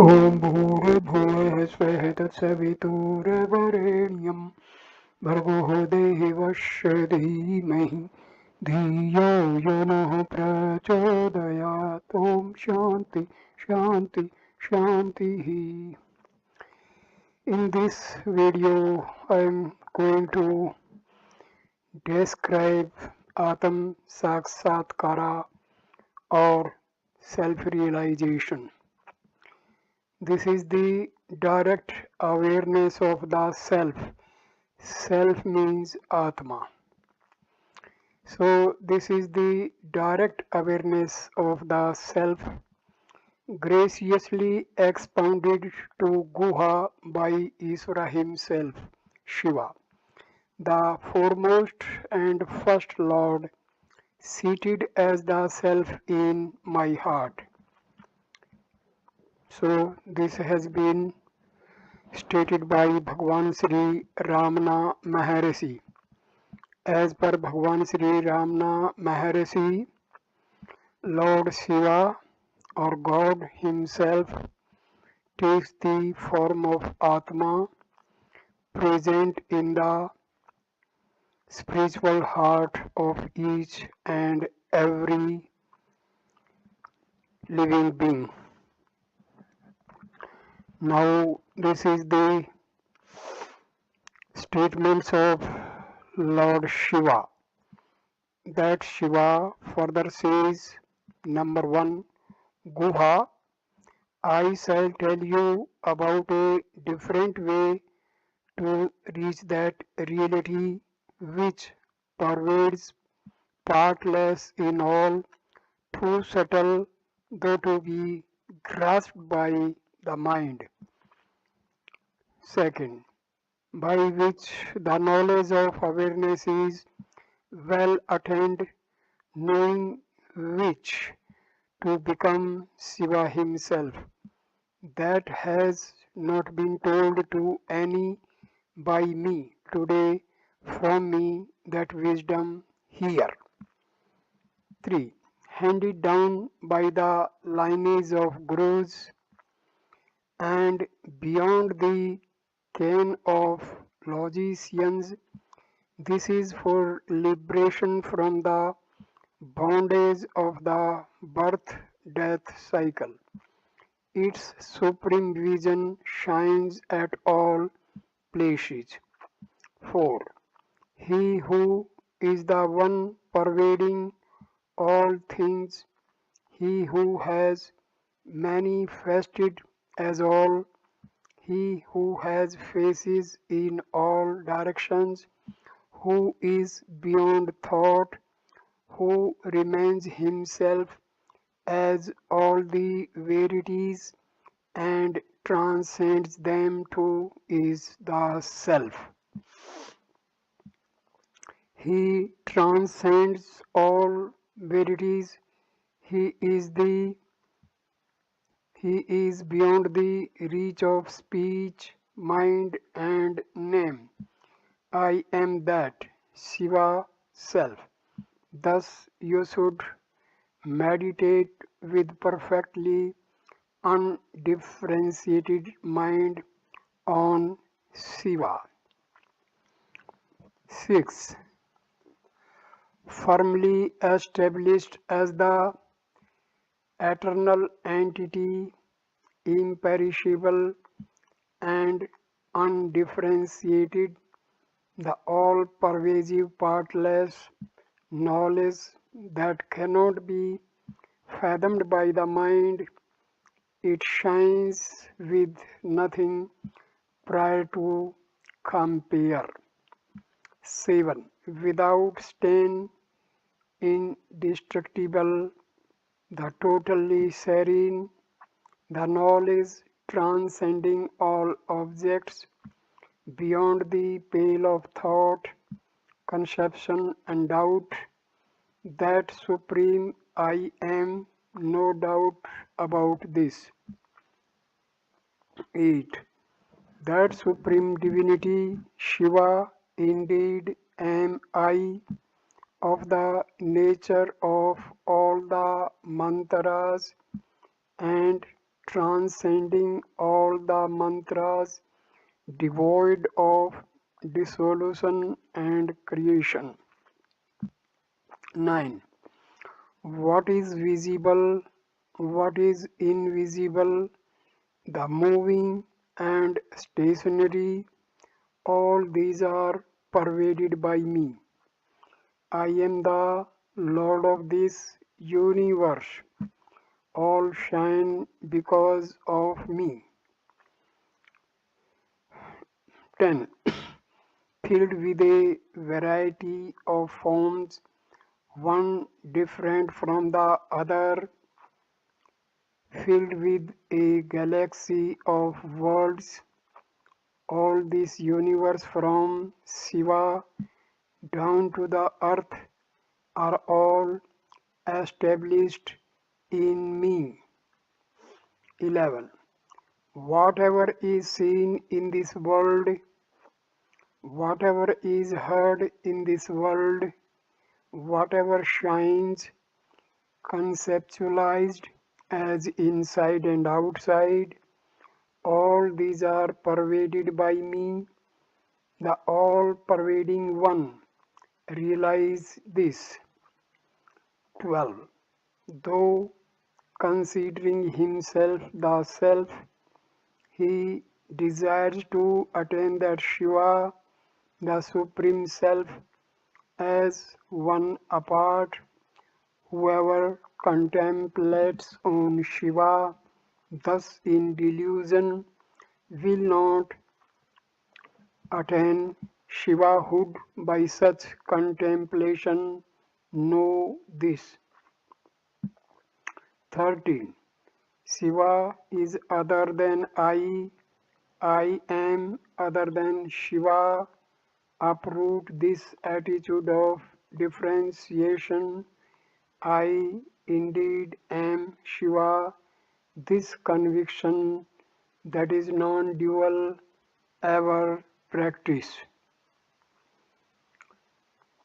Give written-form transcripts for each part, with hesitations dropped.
ॐ भूर्भुवः स्वः तत्सवितुर्वरेण्यं भर्गो देवस्य धीमहि धियो यो नः प्रचोदयात् ॐ शान्ति शान्ति शान्तिः. In this video I am going to describe Atma Shakshatkara or self-realization. This is the direct awareness of the self. Self means Atma. So this is the direct awareness of the self, graciously expounded to Guha by Iswara himself, Shiva, the foremost and first Lord, seated as the self in my heart. So this has been stated by Bhagwan Sri Ramana Maharshi. As per Bhagwan Sri Ramana Maharshi, Lord Shiva or God himself takes the form of Atma present in the spiritual heart of each and every living being. Now this is the statements of Lord Shiva. That Shiva further says, number 1, Guha, I shall tell you about a different way to reach that reality which pervades, partless in all, too subtle though to be grasped by the mind. Second, by which the knowledge of awareness is well attained, knowing which to become Shiva himself. That has not been told to any by me today, from me that wisdom here. 3. Handed down by the lineage of gurus and beyond the ken of logicians. This is for liberation from the bondage of the birth-death cycle. Its supreme vision shines at all places. 4. He who is the one pervading all things, he who has manifested as all, he who has faces in all directions, who is beyond thought, who remains himself as all the verities and transcends them too, is the self. He transcends all verities. He is beyond the reach of speech, mind and name. I am that Shiva self. Thus you should meditate with perfectly undifferentiated mind on Shiva. 6. Firmly established as the eternal entity, imperishable and undifferentiated, the all-pervasive partless knowledge that cannot be fathomed by the mind, it shines with nothing prior to compare. 7. Without stain, indestructible, the totally serene, the knowledge transcending all objects, beyond the pale of thought, conception and doubt, that supreme I am, no doubt about this. 8. That supreme divinity, Shiva, indeed am I, of the nature of all the mantras and transcending all the mantras, devoid of dissolution and creation. 9. What is visible, what is invisible, the moving and stationary, all these are pervaded by me. I am the Lord of this universe. All shine because of me. 10. Filled with a variety of forms, one different from the other, filled with a galaxy of worlds, all this universe from Shiva down to the earth are all established in me. 11. Whatever is seen in this world, whatever is heard in this world, whatever shines, conceptualized as inside and outside, all these are pervaded by me, the all-pervading one. Realize this. 12. Though considering himself the self, he desires to attain that Shiva, the Supreme Self, as one apart. Whoever contemplates on Shiva, thus in delusion, will not attain Shivahood by such contemplation. Know this. 13. Shiva is other than I am other than Shiva. Uproot this attitude of differentiation. I indeed am Shiva. This conviction that is non-dual, ever practice.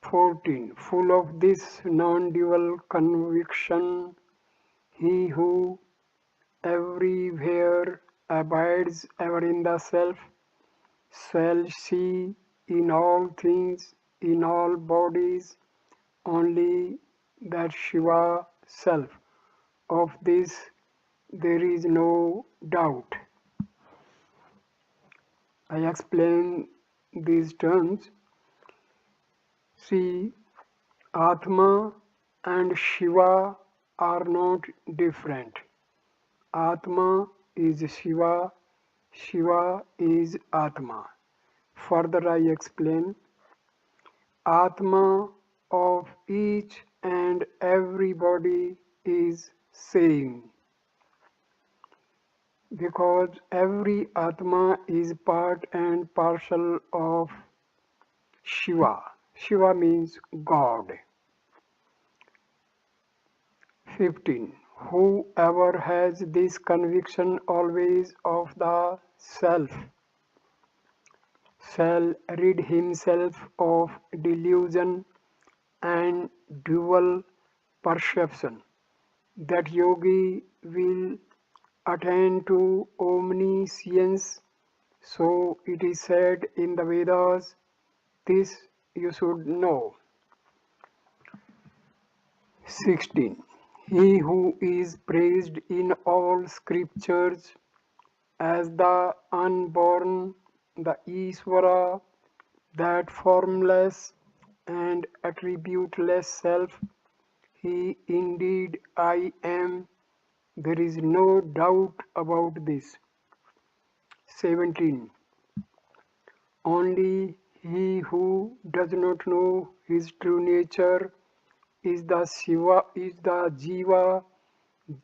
14. Full of this non-dual conviction, he who everywhere abides ever in the self shall see in all things, in all bodies, only that Shiva self. Of this there is no doubt. I explain these terms. See, Atma and Shiva are not different. Atma is Shiva, Shiva is Atma. Further I explain, Atma of each and everybody is same, because every Atma is part and parcel of Shiva. Shiva means God. 15. Whoever has this conviction always of the self shall rid himself of delusion and dual perception. That yogi will attain to omniscience. So it is said in the Vedas, this you should know. 16. He who is praised in all scriptures as the unborn, the Ishvara, that formless and attributeless self, he indeed I am. There is no doubt about this. 17. Only he who does not know his true nature is the Jiva,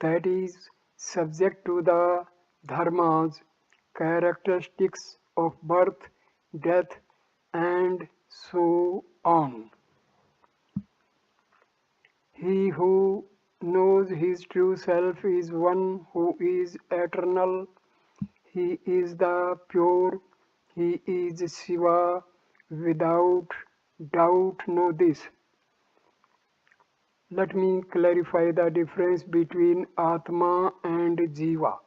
that is subject to the dharmas, characteristics of birth, death, and so on. He who knows his true self is one who is eternal. He is the pure. He is Shiva. Without doubt, know this. Let me clarify the difference between Atma and Jiva.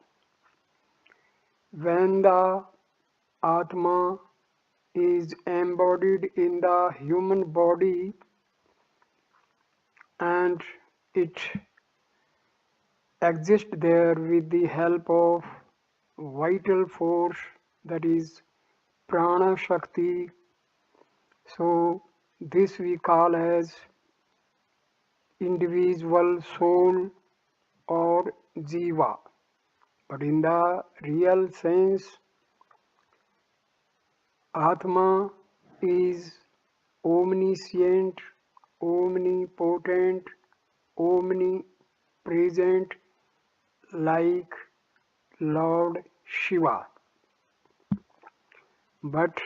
When the Atma is embodied in the human body and it exists there with the help of vital force, that is prana shakti, so this we call as individual soul or jiva. But in the real sense, Atma is omniscient, omnipotent, omnipresent, like Lord Shiva. But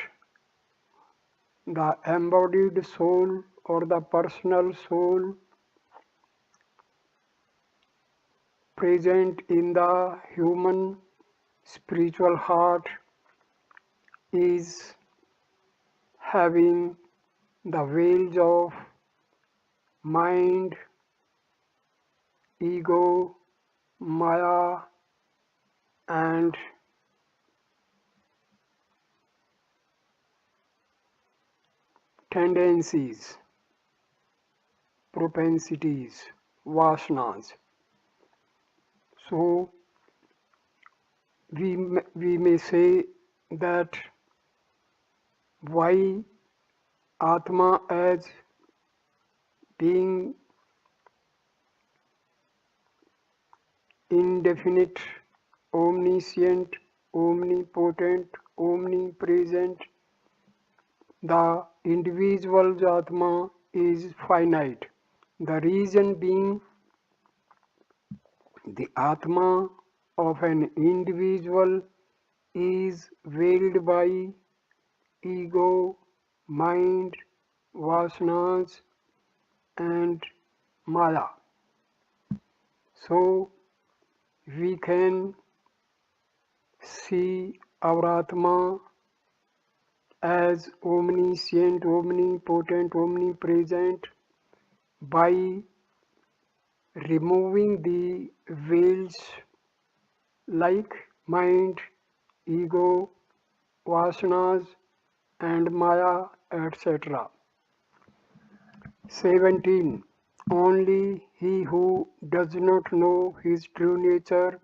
the embodied soul or the personal soul present in the human spiritual heart is having the veils of mind, ego, maya, and tendencies, propensities, vasanas. So we may say that why Atma as being indefinite, omniscient, omnipotent, omnipresent, the individual's Atma is finite. The reason being the Atma of an individual is veiled by ego, mind, vasanas, and maya. So we can see our Atma as omniscient, omnipotent, omnipresent by removing the veils like mind, ego, vasanas, and maya, etc. 17. Only he who does not know his true nature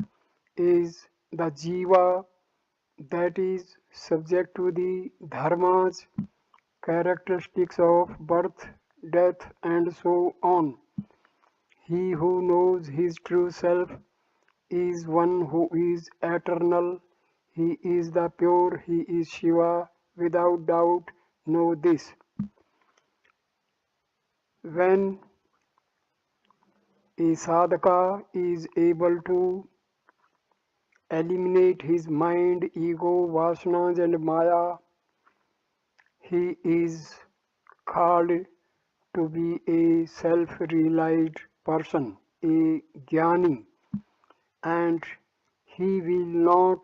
is the jiva, that is subject to the dharmas, characteristics of birth, death, and so on. He who knows his true self is one who is eternal. He is the pure, he is Shiva. Without doubt, know this. When a sadhaka is able to eliminate his mind, ego, vasanas, and maya, he is called to be a self-realized person, a jnani, and he will not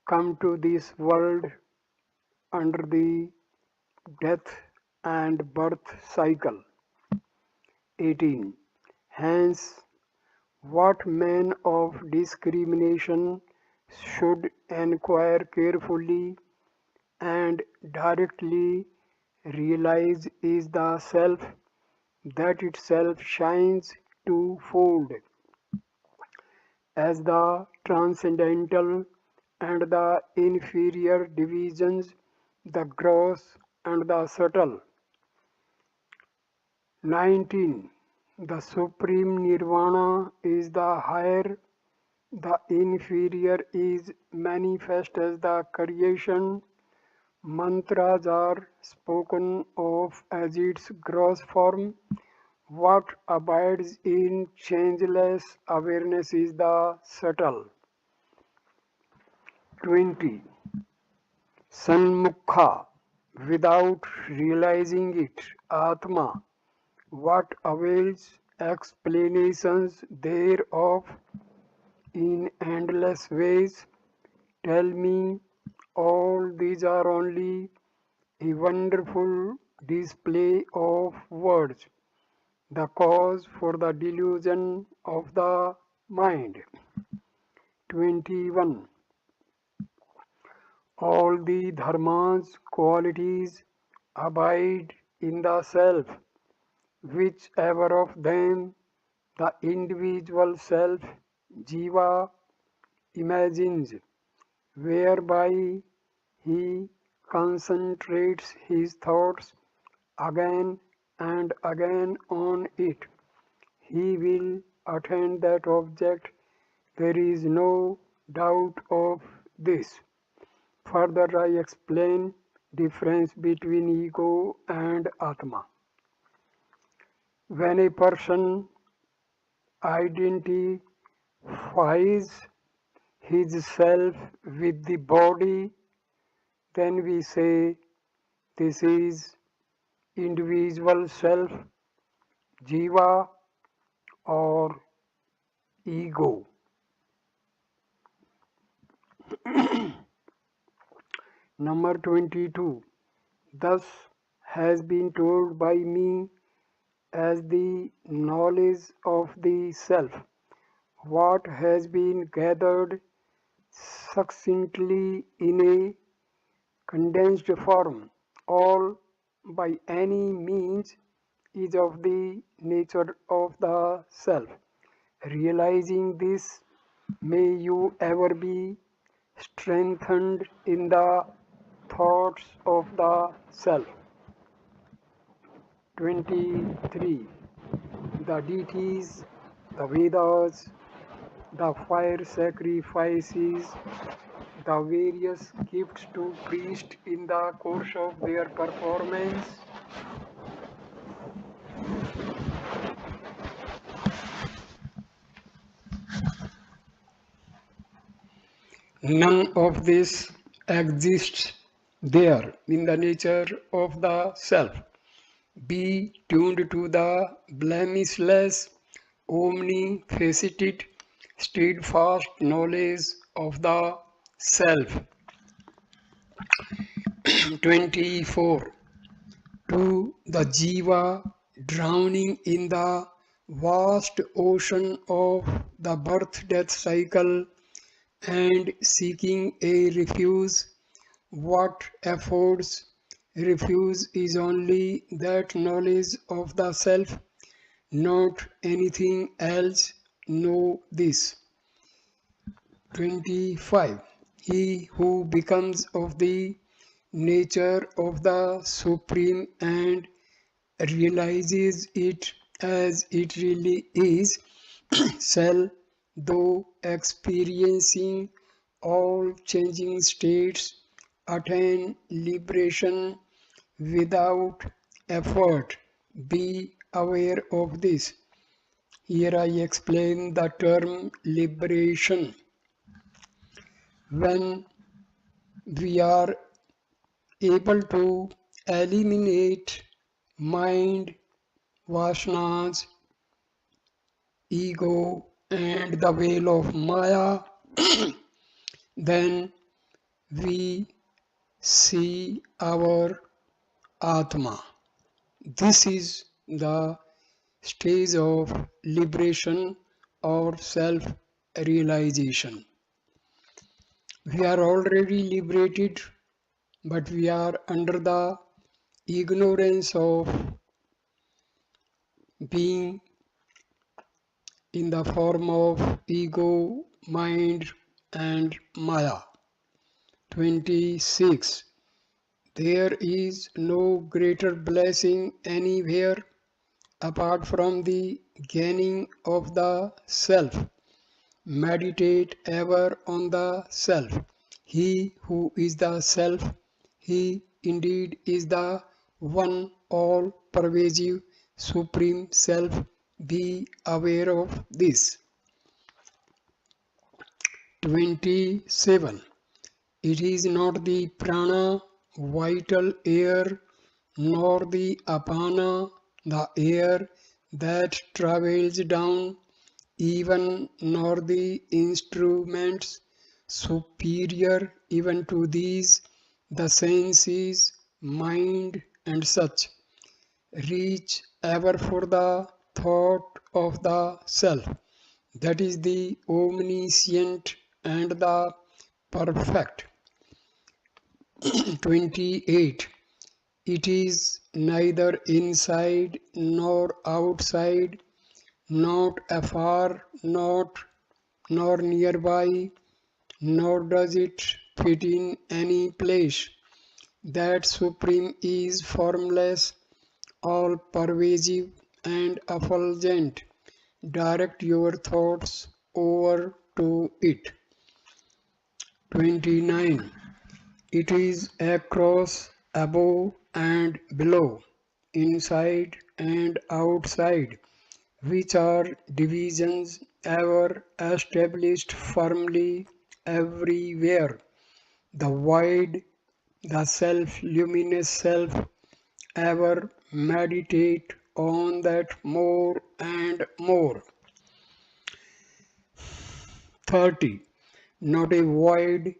come to this world under the death and birth cycle. 18. Hence, what man of discrimination should inquire carefully and directly realize is the self that itself shines twofold as the transcendental and the inferior divisions, the gross and the subtle. 19. The supreme nirvana is the higher, the inferior is manifest as the creation. Mantras are spoken of as its gross form. What abides in changeless awareness is the subtle. 20. Sanmukha, without realizing it, Atma, what avails explanations thereof in endless ways? Tell me, all these are only a wonderful display of words, the cause for the delusion of the mind. 21. All the dharmas qualities abide in the self, whichever of them the individual self, jiva, imagines, whereby he concentrates his thoughts again and again on it. He will attain that object. There is no doubt of this. Further, I explain difference between ego and Atma. When a person identifies his self with the body, then we say this is individual self, jiva or ego. Number 22. Thus has been told by me as the knowledge of the self, what has been gathered succinctly in a condensed form, all by any means is of the nature of the self. Realizing this, may you ever be strengthened in the thoughts of the self. 23. The deities, the Vedas, the fire sacrifices, the various gifts to priests in the course of their performance, none of this exists there in the nature of the self. Be tuned to the blemishless, omnifaceted, steadfast knowledge of the self. 24. To the jiva drowning in the vast ocean of the birth-death cycle and seeking a refuge, what affords refuge is only that knowledge of the self, not anything else. Know this. 25. He who becomes of the nature of the Supreme and realizes it as it really is, shall, though experiencing all changing states, attain liberation without effort. Be aware of this. Here I explain the term liberation. When we are able to eliminate mind, vasanas, ego, and the veil of Maya, then we see our Atma. This is the stage of liberation or self-realization. We are already liberated, but we are under the ignorance of being in the form of ego, mind, and Maya. 26. There is no greater blessing anywhere apart from the gaining of the self. Meditate ever on the self. He who is the self, he indeed is the one all-pervasive supreme self. Be aware of this. 27. It is not the prana, vital air, nor the apana, the air that travels down, even nor the instruments superior even to these, the senses, mind, and such. Reach ever for the thought of the self. That is the omniscient and the perfect. 28. It is neither inside nor outside, not afar, nor nearby, nor does it fit in any place. That Supreme is formless, all pervasive and effulgent. Direct your thoughts over to it. 29. It is across, above and below, inside and outside, which are divisions ever established firmly everywhere. The void, the self-luminous self, ever meditate on that more and more. 30. Not a void,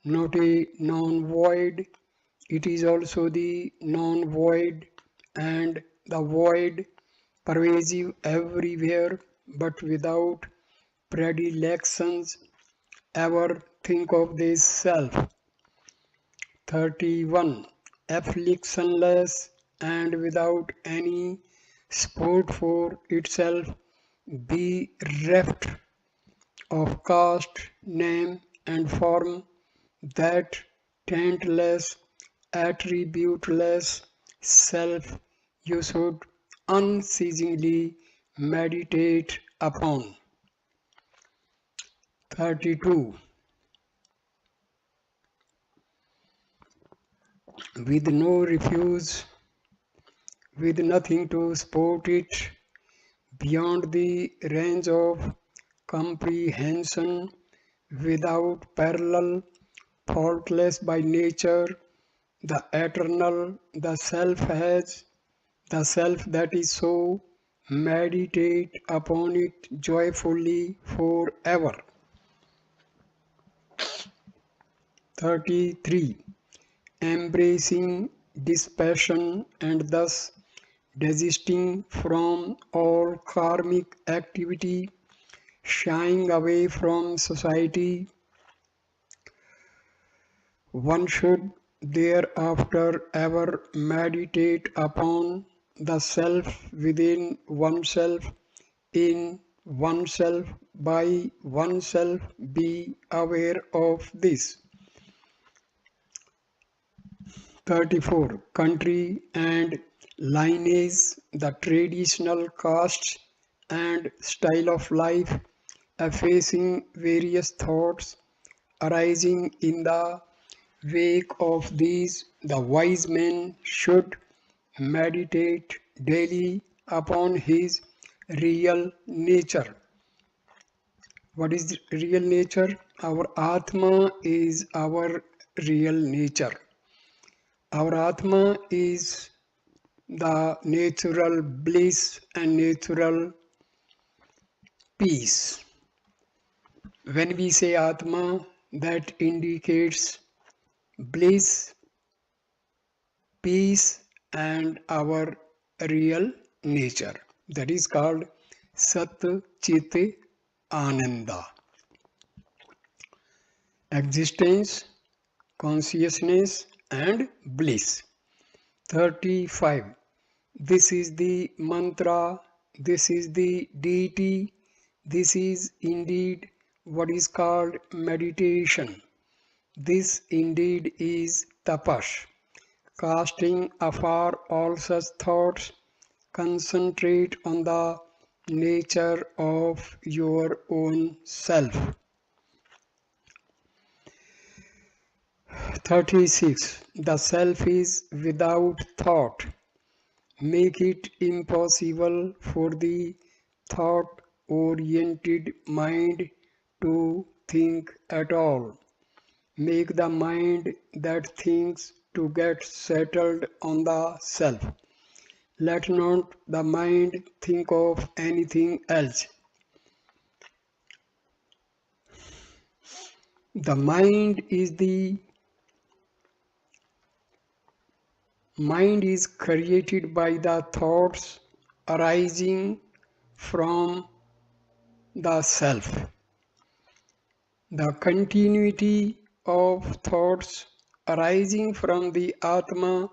not a non-void. It is also the non-void and the void, pervasive everywhere, but without predilections. Ever think of this self. 31. Afflictionless and without any sport for itself, bereft of caste, name and form, that taintless, attributeless self you should unceasingly meditate upon. 32. With no refuse, with nothing to support it, beyond the range of comprehension, without parallel, faultless by nature, the eternal, the self has, the self that is so, meditate upon it joyfully forever. 33. Embracing dispassion and thus desisting from all karmic activity, shying away from society, one should thereafter ever meditate upon the self within oneself, in oneself, by oneself, be aware of this. 34. Country and lineage, the traditional caste and style of life, effacing various thoughts arising in the wake of these, the wise man should meditate daily upon his real nature. What is real nature? Our Atma is our real nature. Our Atma is the natural bliss and natural peace. When we say Atma, that indicates bliss, peace and our real nature. That is called Sat Chit Ananda. Existence, consciousness and bliss. 35. This is the mantra, this is the deity, this is indeed what is called meditation. This indeed is tapas. Casting afar all such thoughts, concentrate on the nature of your own self. 36. The self is without thought. Make it impossible for the thought-oriented mind to think at all. Make the mind that thinks to get settled on the self. Let not the mind think of anything else. The mind is created by the thoughts arising from the self. The continuity of thoughts arising from the Atma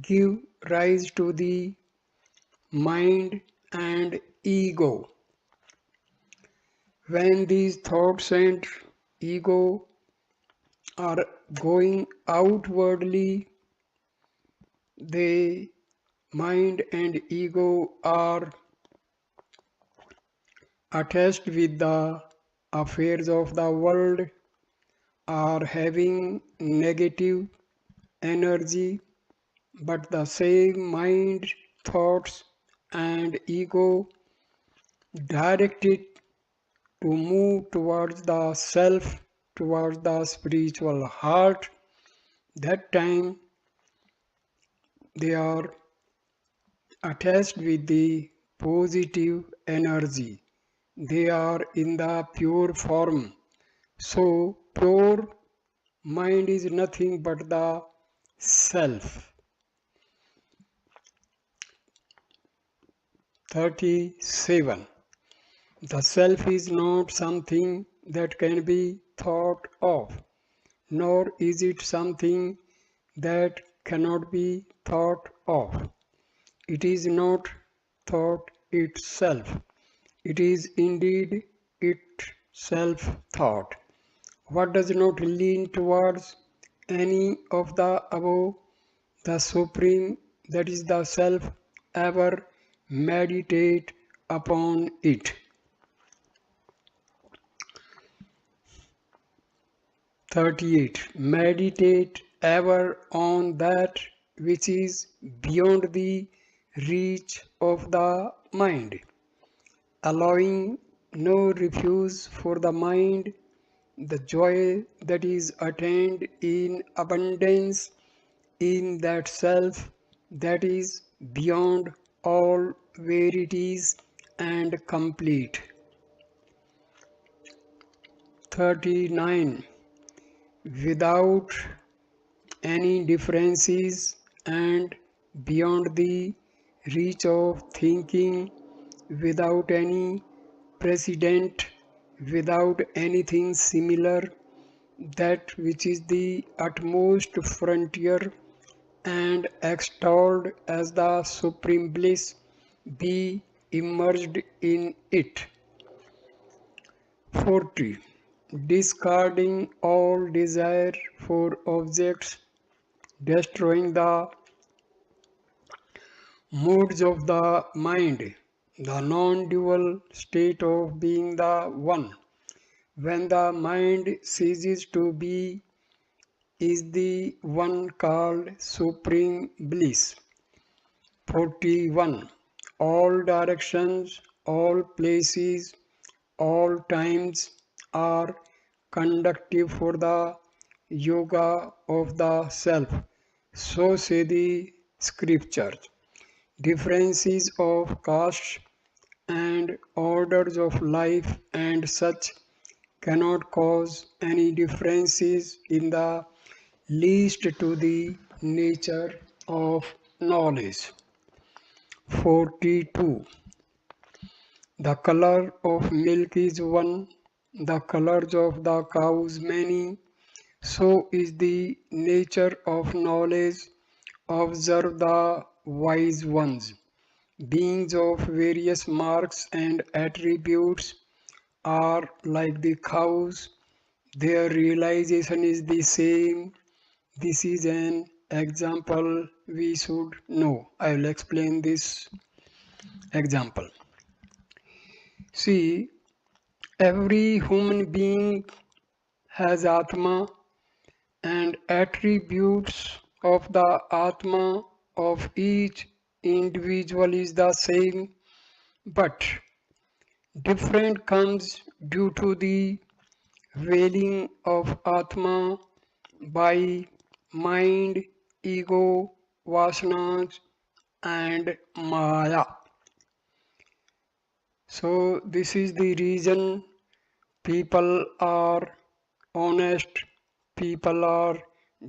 give rise to the mind and ego. When these thoughts and ego are going outwardly, the mind and ego are attached with the affairs of the world, are having negative energy, but the same mind, thoughts, and ego direct it to move towards the self, towards the spiritual heart. That time they are attached with the positive energy. They are in the pure form. So, pure mind is nothing but the self. 37. The self is not something that can be thought of, nor is it something that cannot be thought of. It is not thought itself. It is indeed itself thought. What does not lean towards any of the above, the Supreme, that is the Self, ever meditate upon it. 38. Meditate ever on that which is beyond the reach of the mind, allowing no refuge for the mind, the joy that is attained in abundance in that self that is beyond all verities and complete. 39. Without any differences and beyond the reach of thinking, without any precedent, without anything similar, that which is the utmost frontier and extolled as the supreme bliss, be immersed in it. 40. Discarding all desire for objects, destroying the moods of the mind, the non-dual state of being the one. When the mind ceases to be, is the one called supreme bliss. 41. All directions, all places, all times are conductive for the yoga of the self. So say the scriptures. Differences of caste and orders of life and such cannot cause any differences in the least to the nature of knowledge. 42. The color of milk is one, the colors of the cows many, so is the nature of knowledge. Observe the wise ones. Beings of various marks and attributes are like the cows, their realization is the same. This is an example we should know. I will explain this example. See, every human being has Atma, and attributes of the Atma of each individual is the same, but different comes due to the veiling of Atma by mind, ego, vasanas, and Maya. So, this is the reason people are honest, people are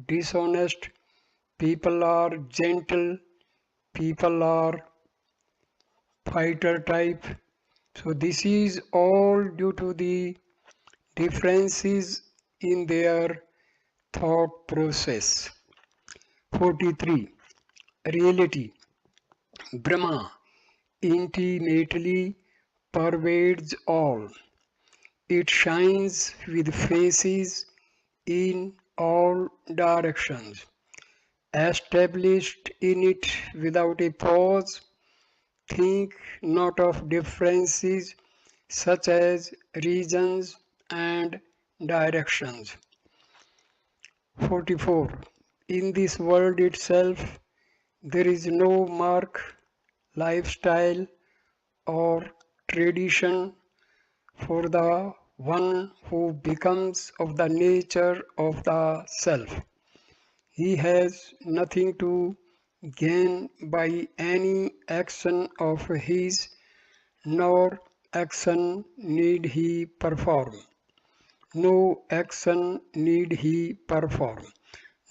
dishonest, people are gentle, people are fighter type. So, this is all due to the differences in their thought process. 43. Reality. Brahma intimately pervades all. It shines with faces in all directions, established in it without a pause. Think not of differences such as regions and directions. 44. In this world itself, there is no mark, lifestyle, or tradition for the one who becomes of the nature of the self. He has nothing to gain by any action of his, nor action need he perform. No action need he perform,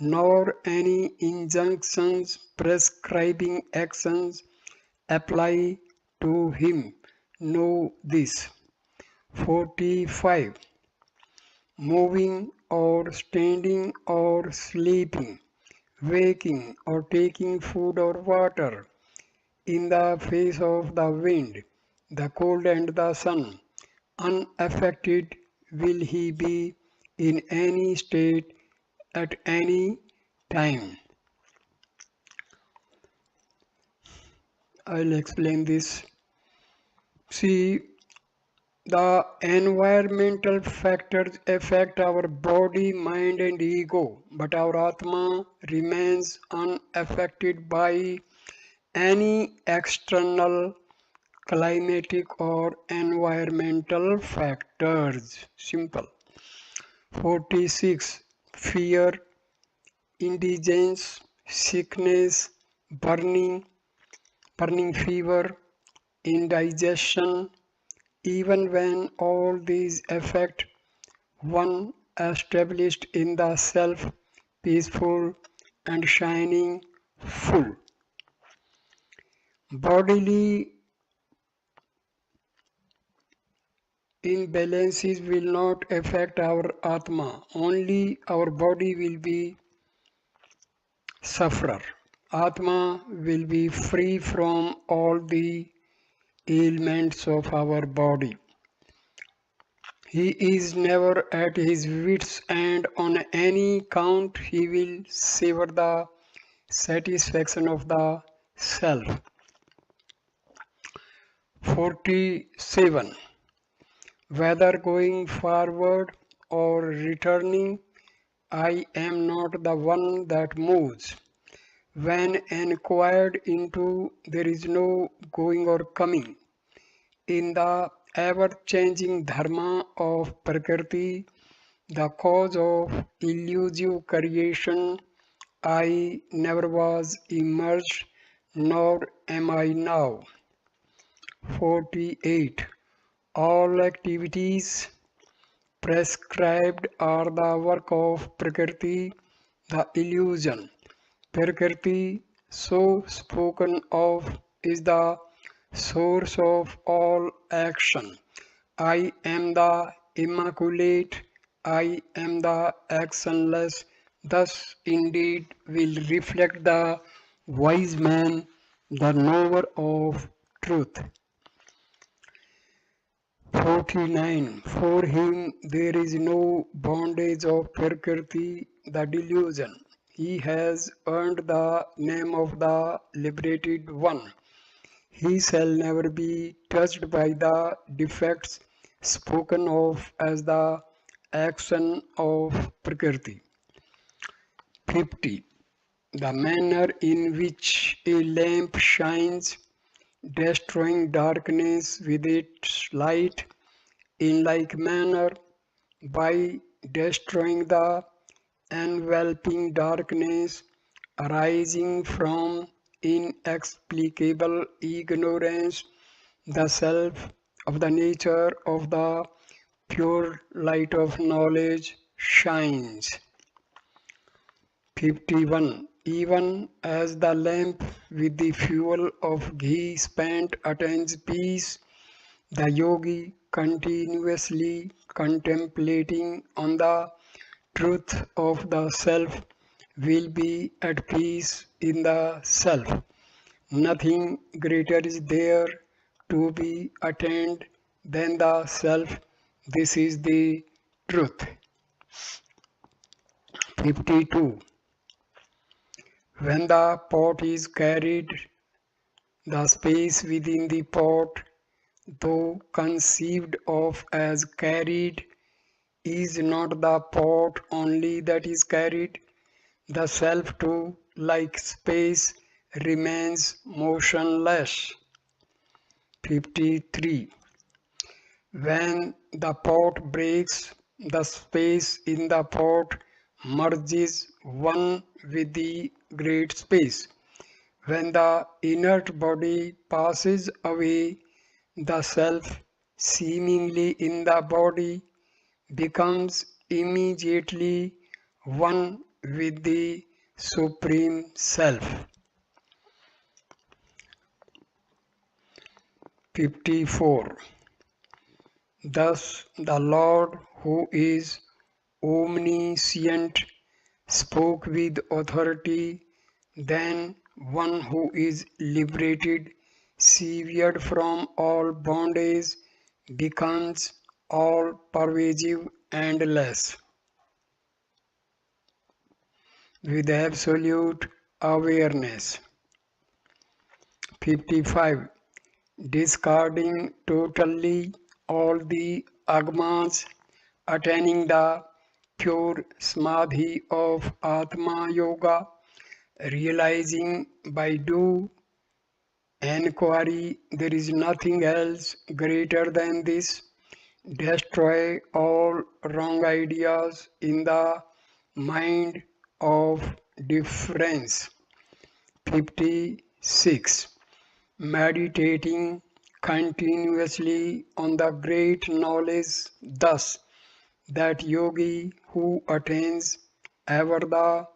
nor any injunctions prescribing actions apply to him. Know this. 45. Moving or standing or sleeping, waking or taking food or water, in the face of the wind, the cold and the sun, unaffected will he be in any state at any time. I'll explain this. See, the environmental factors affect our body, mind, and ego, but our Atma remains unaffected by any external climatic or environmental factors. Simple. 46. Fear, indigence, sickness, burning fever, indigestion, even when all these affect one established in the self, peaceful and shining full. Bodily imbalances will not affect our Atma, only our body will be sufferer. Atma will be free from all the ailments of our body. He is never at his wits' end on any count. He will savor the satisfaction of the self. 47. Whether going forward or returning, I am not the one that moves. When inquired into, there is no going or coming. In the ever-changing dharma of Prakriti, the cause of illusive creation, I never was emerged, nor am I now. 48. All activities prescribed are the work of Prakriti, the illusion. Prakriti, so spoken of, is the source of all action. I am the immaculate, I am the actionless. Thus, indeed, will reflect the wise man, the knower of truth. 49. For him there is no bondage of Prakriti, the delusion. He has earned the name of the liberated one. He shall never be touched by the defects spoken of as the action of Prakriti. 50. The manner in which a lamp shines, destroying darkness with its light, in like manner, by destroying the enveloping darkness arising from inexplicable ignorance, the self of the nature of the pure light of knowledge shines. 51. Even as the lamp with the fuel of ghee spent attains peace, The yogi continuously contemplating on the truth of the self will be at peace in the self. Nothing greater is there to be attained than the self. This is the truth. 52. When the pot is carried, the space within the pot, though conceived of as carried, is not the pot only that is carried. The self too, like space, remains motionless. 53. When the pot breaks, the space in the pot merges one with the great space. When the inert body passes away, the self, seemingly in the body, becomes immediately one with the Supreme Self. 54. Thus the Lord, who is omniscient, spoke with authority. Then one who is liberated, severed from all bondage, becomes all pervasive and less, with absolute awareness. 55. Discarding totally all the agmas, attaining the pure samadhi of Atma Yoga, realizing by due inquiry there is nothing else greater than this, destroy all wrong ideas in the mind of difference. 56. Meditating continuously on the great knowledge, thus that yogi who attains ever the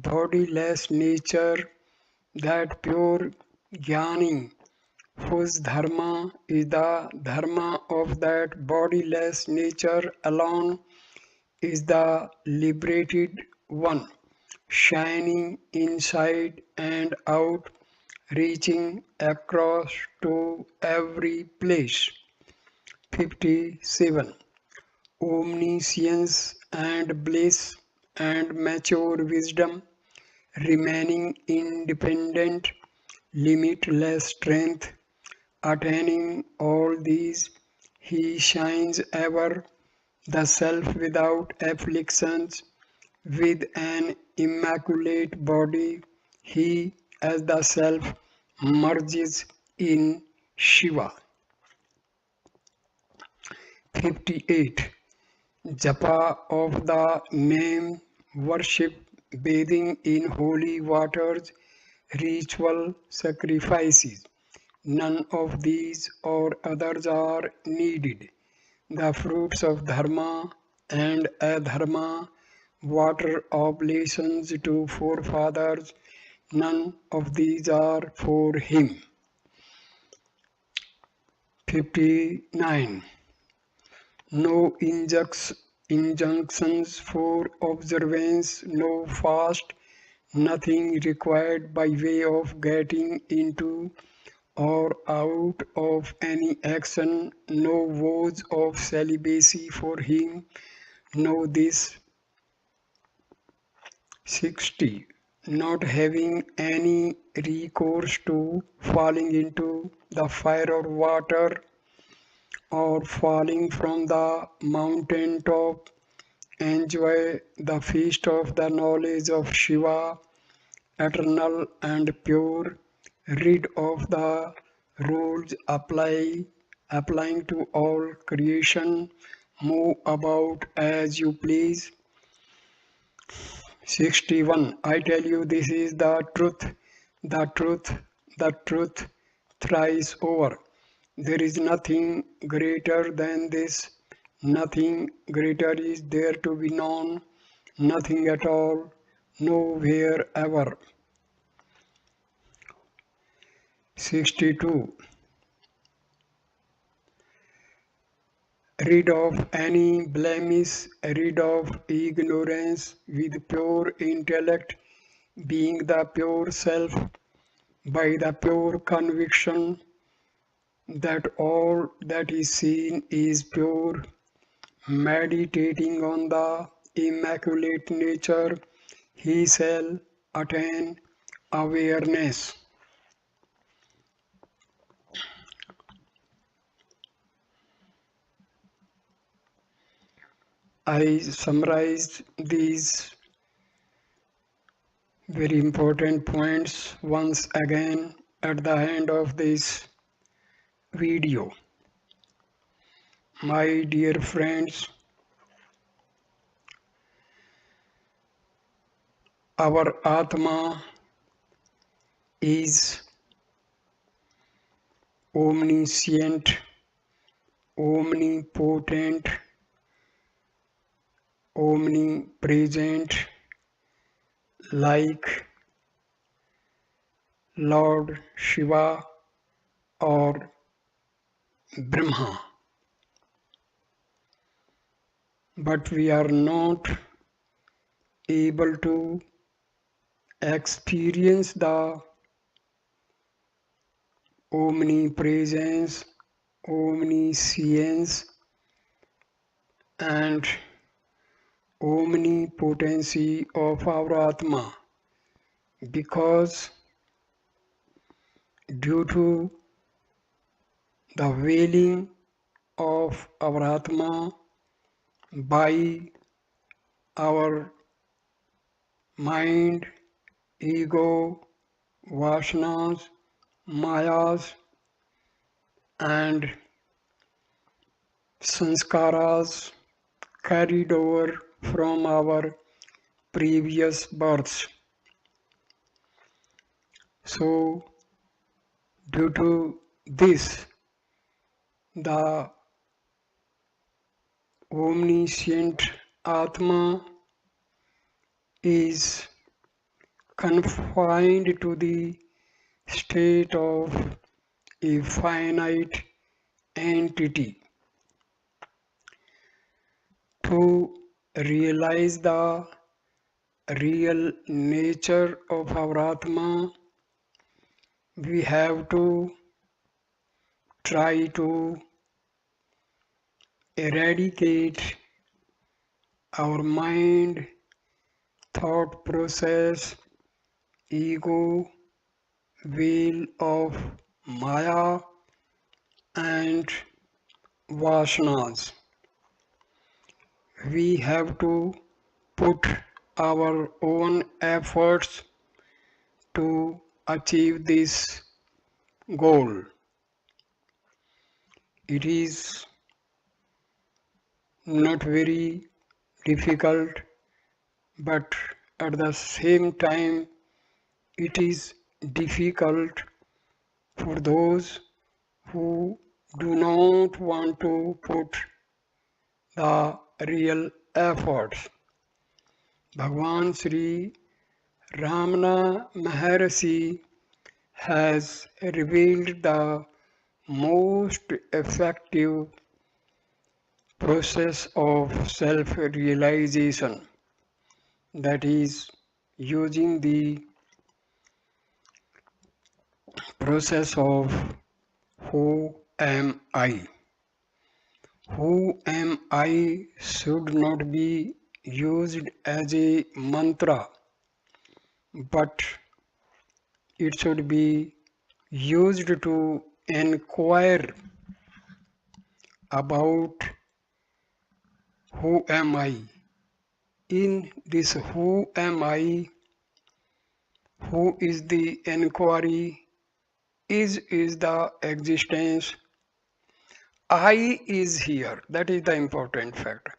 bodiless nature, that pure jnani whose dharma is the dharma of that bodiless nature alone, is the liberated one, shining inside and out, reaching across to every place. 57. Omniscience and bliss and mature wisdom, remaining independent, limitless strength, attaining all these, he shines ever, the self without afflictions, with an immaculate body, he as the self merges in Shiva. 58. Japa of the name, worship, bathing in holy waters, ritual sacrifices. None of these or others are needed. The fruits of dharma and adharma, water oblations to forefathers, none of these are for him. 59. No injunctions for observance, no fast, nothing required by way of getting into or out of any action, no vows of celibacy for him, no this. 60. Not having any recourse to falling into the fire or water, or falling from the mountain top, enjoy the feast of the knowledge of Shiva, eternal and pure, rid of the rules applying to all creation, move about as you please. 61. I tell you, this is the truth, the truth, the truth, thrice over. There is nothing greater than this, nothing greater is there to be known, nothing at all, nowhere ever. 62. rid of any blemish, rid of ignorance, with pure intellect, being the pure self, by the pure conviction that all that is seen is pure, meditating on the immaculate nature, he shall attain awareness. I summarized these very important points once again at the end of this video. My dear friends, our Atma is omniscient, omnipotent, omnipresent, like Lord Shiva or Brahma. But we are not able to experience the omnipresence, omniscience, and omnipotency of our Atma, because due to the veiling of our Atma by our mind, ego, vasanas, mayas, and sanskaras carried over from our previous births. So, due to this, the omniscient Atma is confined to the state of a finite entity. To realize the real nature of our Atma, we have to try to eradicate our mind, thought process, ego, veil of Maya, and vasanas. We have to put our own efforts to achieve this goal. It is not very difficult, but at the same time, it is difficult for those who do not want to put the real efforts. Bhagwan Sri Ramana Maharshi has revealed the most effective process of self-realization, that is, using the process of who am I. Who am I should not be used as a mantra, but it should be used to inquire about who am I. In this who am I, who is the inquiry, is the existence. I is here. That is the important fact.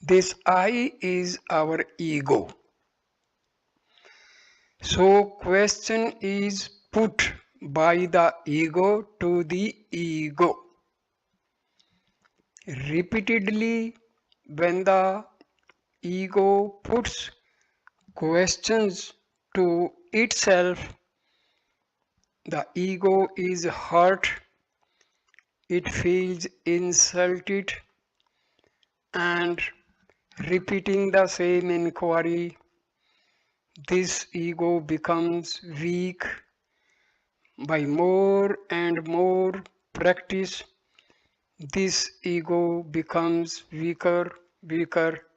This I is our ego. So question is put by the ego to the ego. Repeatedly, when the ego puts questions to itself, the ego is hurt, it feels insulted, and repeating the same inquiry, this ego becomes weak. By more and more practice, this ego becomes weaker,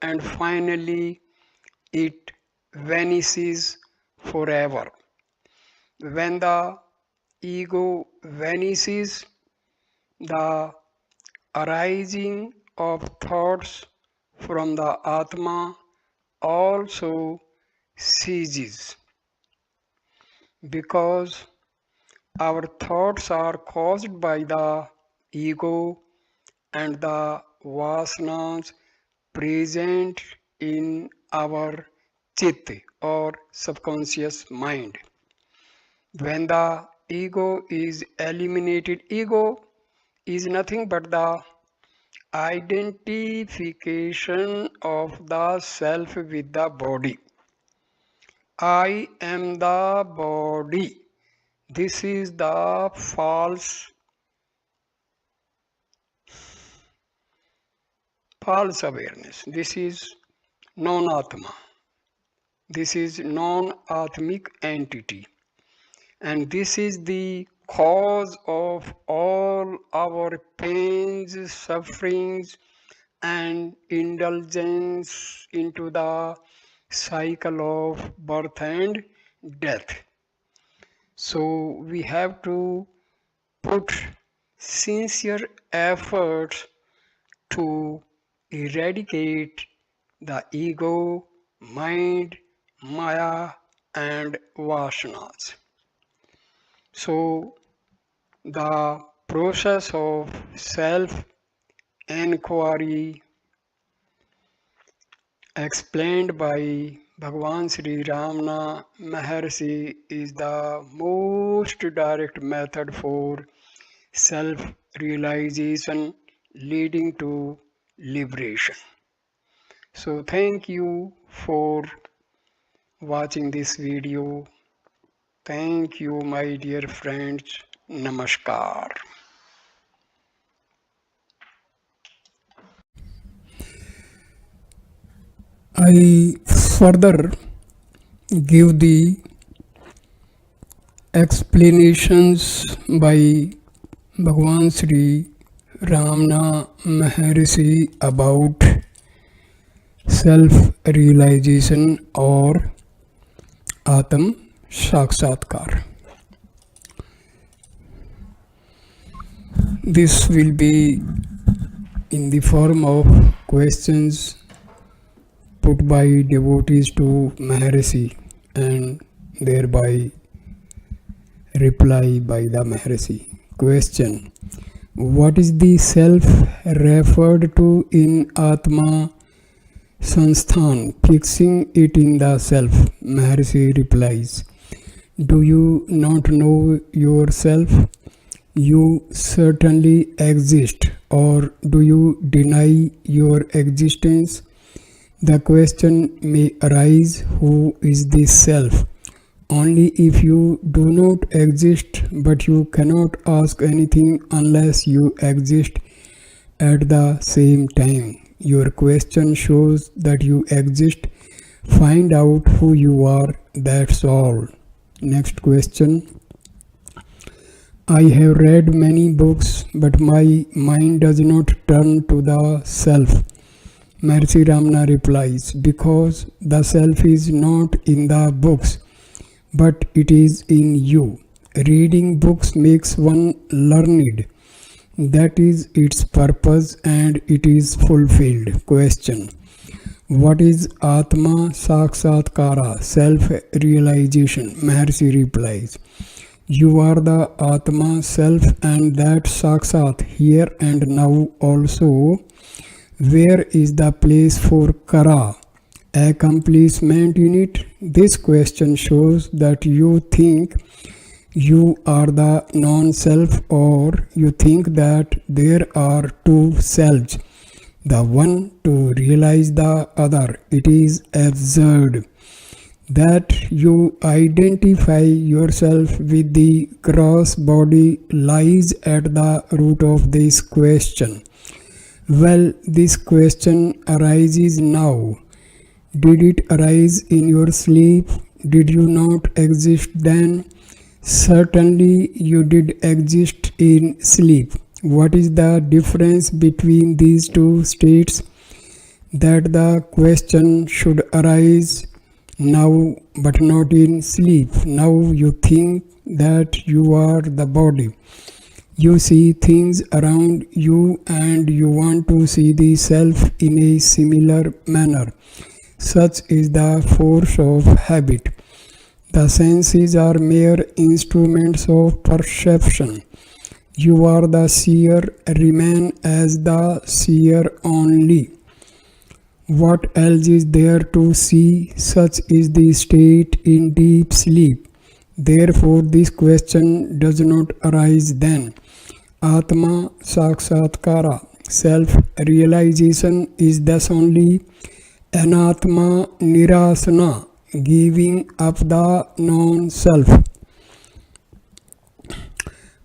and finally it vanishes forever. When the ego vanishes, the arising of thoughts from the Atma also ceases, because our thoughts are caused by the ego and the vasanas present in our chitta or subconscious mind. When the ego is eliminated, ego is nothing but the identification of the self with the body. I am the body. This is the false awareness. This is non-Atma. This is non-Atmic entity. And this is the cause of all our pains, sufferings, and indulgence into the cycle of birth and death. So we have to put sincere efforts to eradicate the ego, mind, maya, and vasanas. So the process of self-inquiry explained by Bhagwan Sri Ramana Maharshi is the most direct method for self-realization leading to liberation. So thank you for watching this video. Thank you, my dear friends. Namaskar. I further give the explanations by Bhagwan Sri Ramana Maharshi about self-realization or Atma Shakshatkara. This will be in the form of questions put by devotees to Maharshi and thereby reply by the Maharshi. Question: what is the self referred to in Atma Sansthan, fixing it in the self? Maharshi replies: do you not know yourself? You certainly exist, or do you deny your existence? The question may arise, who is this self? Only if you do not exist, but you cannot ask anything unless you exist at the same time. Your question shows that you exist. Find out who you are, that's all. Next question. I have read many books, but my mind does not turn to the self. Maharshi Ramana replies, because the self is not in the books, but it is in you. Reading books makes one learned. That is its purpose, and it is fulfilled. Question: what is Atma Shakshatkara, self-realization? Maharshi replies, you are the Atma self, and that Shakshat here and now also. Where is the place for Kara, accomplishment, in it? This question shows that you think you are the non-self, or you think that there are two selves, the one to realize the other. It is absurd that you identify yourself with the gross body lies at the root of this question. Well, this question arises now. Did it arise in your sleep? Did you not exist then? Certainly, you did exist in sleep. What is the difference between these two states? That the question should arise now but not in sleep. Now you think that you are the body. You see things around you and you want to see the self in a similar manner. Such is the force of habit. The senses are mere instruments of perception. You are the seer, remain as the seer only. What else is there to see? Such is the state in deep sleep. Therefore, this question does not arise then. Atma Shakshatkara, self-realization, is thus only Anatma Nirasana, giving up the non-self.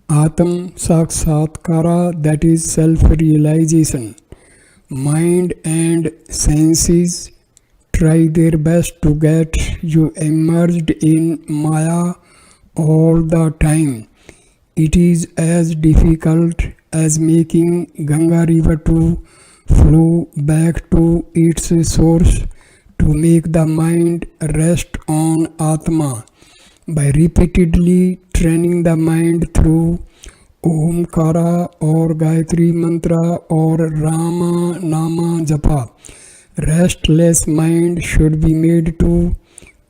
Atma Shakshatkara, that is self-realization. Mind and senses try their best to get you immersed in Maya all the time. It is as difficult as making Ganga river to flow back to its source, to make the mind rest on Atma by repeatedly training the mind through Omkara or Gayatri Mantra or Rama Nama Japa. Restless mind should be made to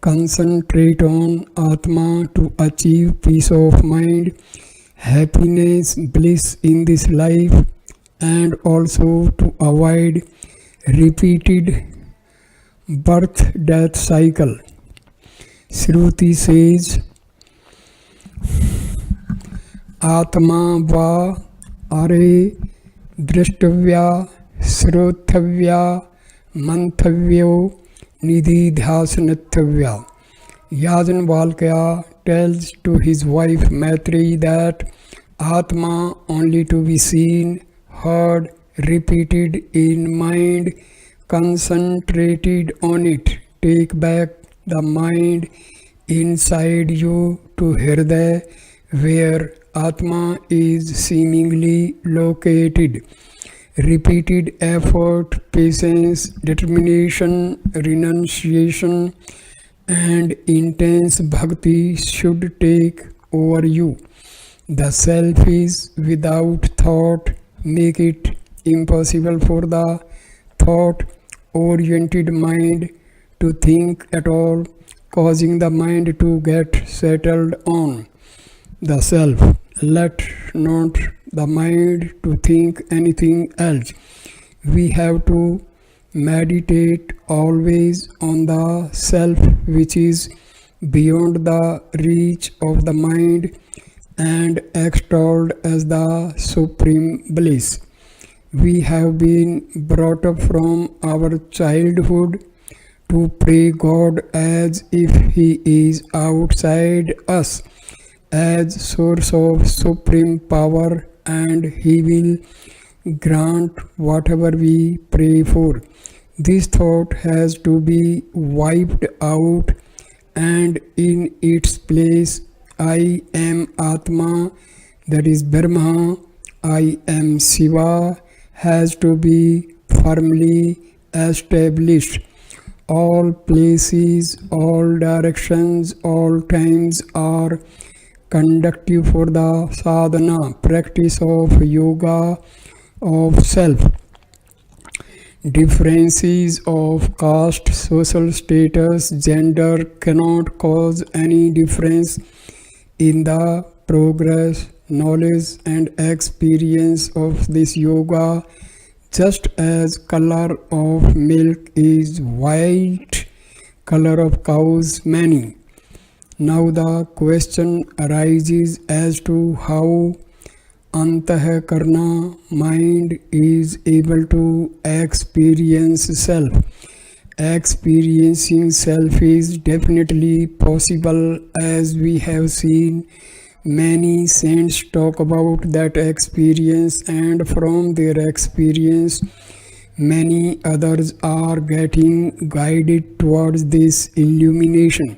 concentrate on Atma to achieve peace of mind, happiness, bliss in this life, and also to avoid repeated birth-death cycle. Shruti says, Atma va are drishtavya shrotavya manthavyo nididhyasanathavya. Yajnavalkya tells to his wife Maitreyi that Atma only to be seen, heard, repeated in mind, concentrated on it. Take back the mind inside you to Hriday, where Atma is seemingly located. Repeated effort, patience, determination, renunciation, and intense bhakti should take over you. The self is without thought. Make it impossible for the thought-oriented mind to think at all, causing the mind to get settled on the self. Let not the mind to think anything else. We have to meditate always on the self, which is beyond the reach of the mind and extolled as the supreme bliss. We have been brought up from our childhood to pray God as if He is outside us, as source of supreme power, and He will grant whatever we pray for. This thought has to be wiped out, and in its place, I am Atma, that is Brahma, I am Shiva, has to be firmly established. All places, all directions, all times are conducive for the sadhana, practice of yoga of self. Differences of caste, social status, gender cannot cause any difference in the progress, knowledge, and experience of this yoga, just as color of milk is white, color of cows many. Now the question arises as to how Antahkarna, mind, is able to experience self. Experiencing self is definitely possible, as we have seen Many saints talk about that experience, and from their experience, many others are getting guided towards this illumination.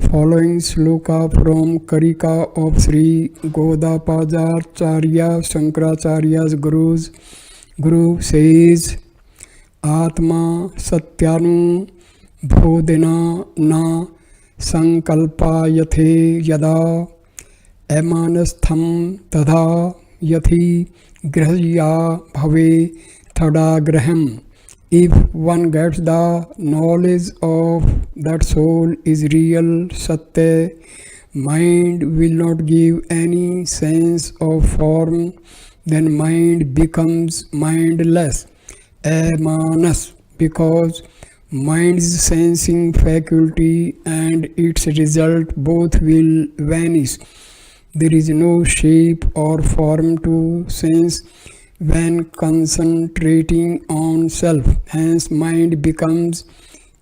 Following sloka from Karika of Sri Godapajacharya, Shankaracharya's Guru says, Atma Satyanu Bodhina na Sankalpayathe yada emanastham tadha yathi grahya bhave thadagraham. If one gets the knowledge of that soul is real, Satya, mind will not give any sense of form, then mind becomes mindless, amanas, because mind's sensing faculty and its result both will vanish. There is no shape or form to sense when concentrating on self. Hence, mind becomes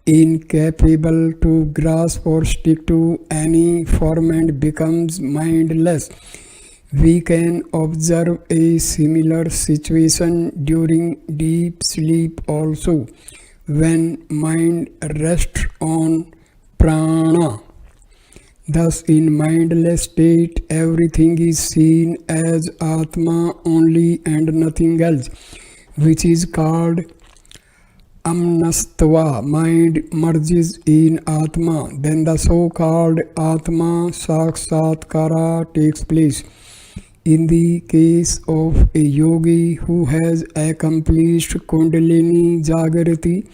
incapable to grasp or stick to any form and becomes mindless. We can observe a similar situation during deep sleep also, when mind rests on prana. Thus, in mindless state, everything is seen as Atma only and nothing else, which is called Amnastva. Mind merges in Atma, then the so-called Atma Shakshatkara takes place. In the case of a yogi who has accomplished Kundalini Jagrati,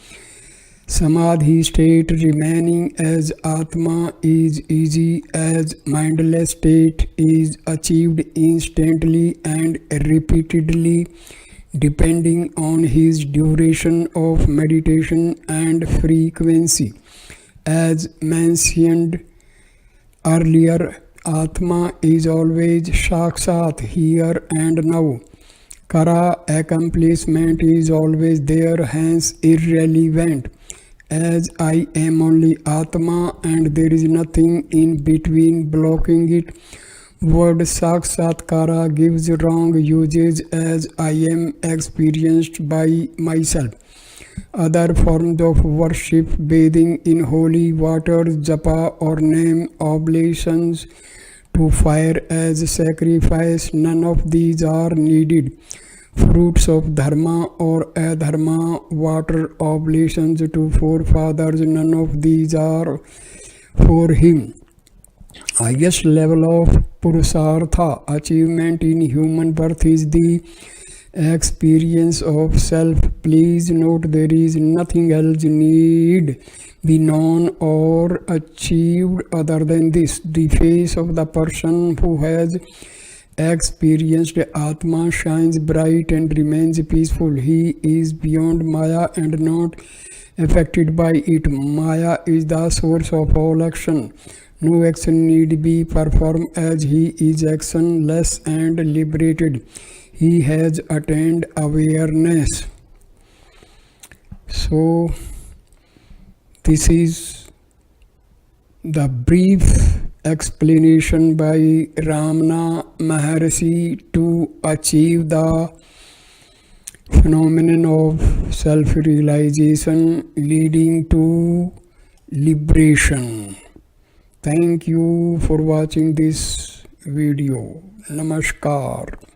Samadhi state remaining as Atma is easy as mindless state is achieved instantly and repeatedly depending on his duration of meditation and frequency. As mentioned earlier, Atma is always Shakshat, here and now. Kara, accomplishment, is always there, hence irrelevant. As I am only Atma and there is nothing in between blocking it. Word Shakshatkara gives wrong usage as I am experienced by myself. Other forms of worship, bathing in holy waters, japa or name oblations to fire as sacrifice, none of these are needed. Fruits of dharma or adharma, water oblations to forefathers, none of these are for him. Highest level of purusartha, achievement in human birth, is the experience of self. Please note there is nothing else need be known or achieved other than this. The face of the person who has experienced Atma shines bright and remains peaceful. He is beyond Maya and not affected by it. Maya is the source of all action. No action need be performed as he is actionless and liberated. He has attained awareness. So, this is the brief explanation by Ramana Maharshi to achieve the phenomenon of self-realization leading to liberation. Thank you for watching this video. Namaskar.